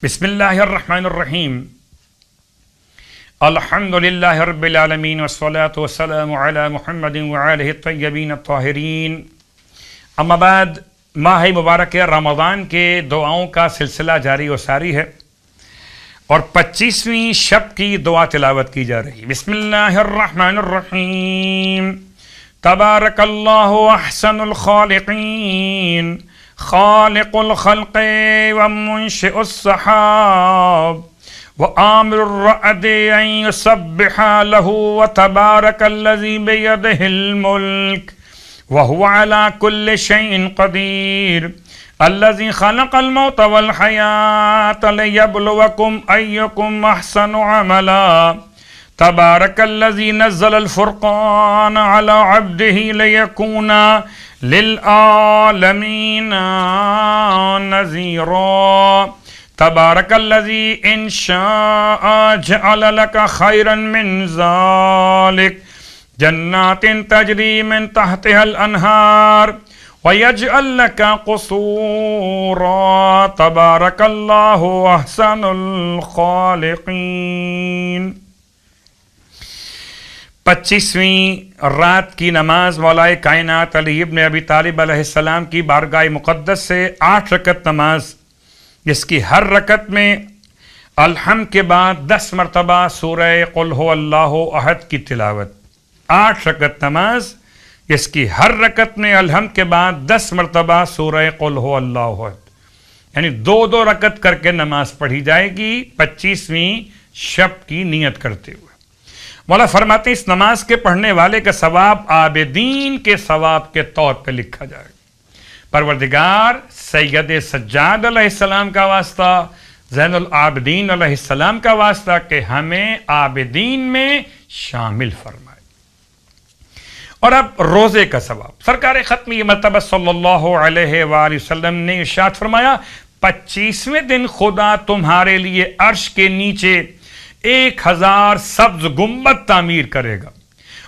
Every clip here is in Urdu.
بسم اللہ الرحمن الرحیم الحمد للہ رب العالمین والصلاة والسلام علی محمد وآلہ الطیبین الطاہرین. اما بعد، ماہ مبارک رمضان کے دعاؤں کا سلسلہ جاری و ساری ہے اور 25ویں شب کی دعا تلاوت کی جا رہی ہے. بسم اللہ الرحمن الرحیم. تبارک اللہ احسن الخالقین خالق الخلق ومنشئ السحاب وآمر الرعد أن يسبح له وتبارك الذي بيده الملك وهو على كل شيء قدير الذي خلق الموت والحياة ليبلوكم أيكم أحسن عملا تبارك الذي نزل الفرقان على عبده ليكون للعالمین نذیرا تبارک الذی ان شاء جعل لك خیرا من ذلك جنات تجری من تحتها الانہار ویجعل لك قصورا تبارک اللہ احسن الخالقین. 25ویں رات کی نماز مولا کائنات علی ابن ابی طالب علیہ السلام کی بارگاہ مقدس سے 8 رکعت نماز، جس کی ہر رکعت میں الحمد کے بعد 10 مرتبہ سورہ قل هو اللہ احد کی تلاوت. 8 رکعت نماز جس کی ہر رکعت میں الحمد کے بعد 10 مرتبہ سورہ قل هو اللہ احد، یعنی 2 رکعت کر کے نماز پڑھی جائے گی 25ویں شب کی نیت کرتے ہوئے. مولا فرماتے ہیں اس نماز کے پڑھنے والے کا ثواب عابدین کے ثواب کے طور پہ لکھا جائے گا. پروردگار سید سجاد علیہ السلام کا واسطہ، زین العابدین علیہ السلام کا واسطہ کہ ہمیں عابدین میں شامل فرمائے. اور اب روزے کا ثواب، سرکار ختمی مرتبہ صلی اللہ علیہ وآلہ وسلم نے ارشاد فرمایا 25ویں دن خدا تمہارے لیے عرش کے نیچے 1000 سبز گنبد تعمیر کرے گا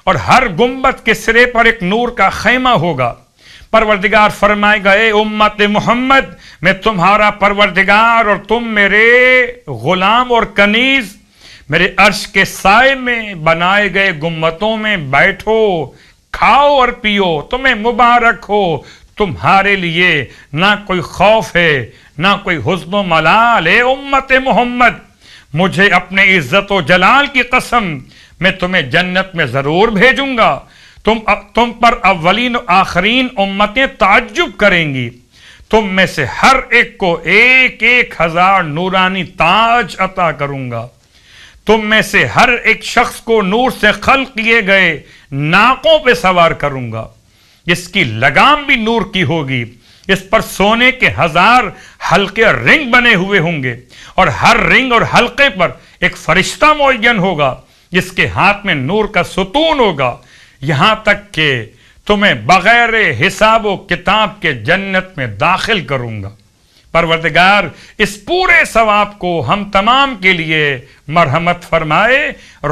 اور ہر گنبد کے سرے پر ایک نور کا خیمہ ہوگا. پروردگار فرمائے گا اے امت محمد، میں تمہارا پروردگار اور تم میرے غلام اور کنیز میرے عرش کے سائے میں بنائے گئے گنبدوں میں بیٹھو، کھاؤ اور پیو، تمہیں مبارک ہو. تمہارے لیے نہ کوئی خوف ہے نہ کوئی حزن و ملال. اے امت محمد، مجھے اپنے عزت و جلال کی قسم، میں تمہیں جنت میں ضرور بھیجوں گا. تم پر اولین و آخرین امتیں تعجب کریں گی. تم میں سے ہر ایک کو 1000 نورانی تاج عطا کروں گا. تم میں سے ہر ایک شخص کو نور سے خلق کیے گئے ناقوں پہ سوار کروں گا، جس کی لگام بھی نور کی ہوگی. اس پر سونے کے 1000 حلقے اور رنگ بنے ہوئے ہوں گے اور ہر رنگ اور حلقے پر ایک فرشتہ معین ہوگا جس کے ہاتھ میں نور کا ستون ہوگا، یہاں تک کہ تمہیں بغیر حساب و کتاب کے جنت میں داخل کروں گا. پروردگار اس پورے ثواب کو ہم تمام کے لیے مرحمت فرمائے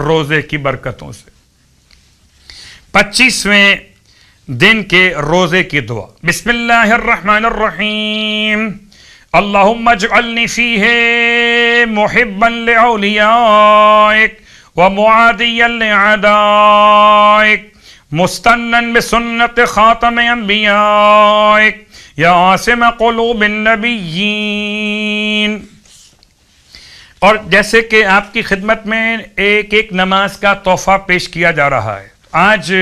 روزے کی برکتوں سے. 25ویں دن کے روزے کی دعا. بسم اللہ الرحمن الرحیم. اللہم اجعلنی فیہ محبا لأولیائک ومعادیا لأعدائک مستنا بسنت خاتم انبیائک یا عاصم قلوب النبیین. اور جیسے کہ آپ کی خدمت میں ایک نماز کا تحفہ پیش کیا جا رہا ہے، آج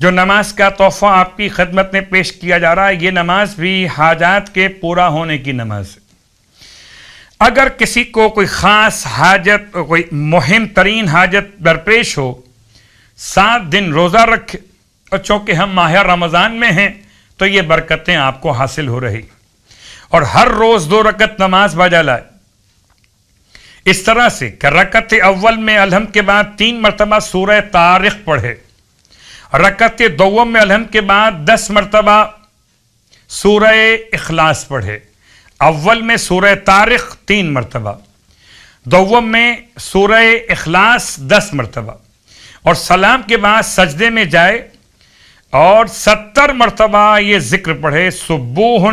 جو نماز کا تحفہ آپ کی خدمت میں پیش کیا جا رہا ہے یہ نماز بھی حاجات کے پورا ہونے کی نماز ہے. اگر کسی کو کوئی خاص حاجت، کوئی مہم ترین حاجت درپیش ہو، 7 دن روزہ رکھے، اور چونکہ ہم ماہ رمضان میں ہیں تو یہ برکتیں آپ کو حاصل ہو رہی، اور ہر روز 2 رکعت نماز بجا لائے. اس طرح سے کہ رکعت اول میں الحمد کے بعد 3 مرتبہ سورہ طارق پڑھے، رکعت دوم میں الحمد کے بعد 10 مرتبہ سورہ اخلاص پڑھے. اول میں سورہ طارق 3 مرتبہ، دوم میں سورہ اخلاص 10 مرتبہ، اور سلام کے بعد سجدے میں جائے اور 70 مرتبہ یہ ذکر پڑھے سبوح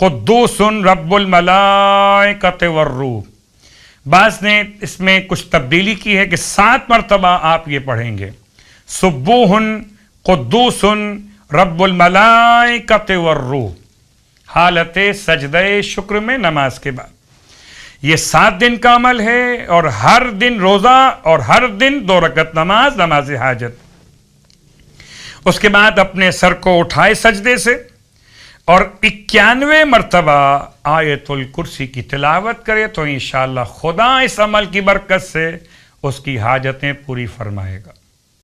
قدوس رب الملائکۃ والروح. بعض نے اس میں کچھ تبدیلی کی ہے کہ 7 مرتبہ آپ یہ پڑھیں گے، سبوح قدوس رب الملائکۃ والروح، حالت سجدہ شکر میں نماز کے بعد. یہ 7 دن کا عمل ہے، اور ہر دن روزہ اور ہر دن 2 رکعت نماز حاجت. اس کے بعد اپنے سر کو اٹھائے سجدے سے اور 91 مرتبہ آیت الکرسی کی تلاوت کرے تو انشاءاللہ خدا اس عمل کی برکت سے اس کی حاجتیں پوری فرمائے گا.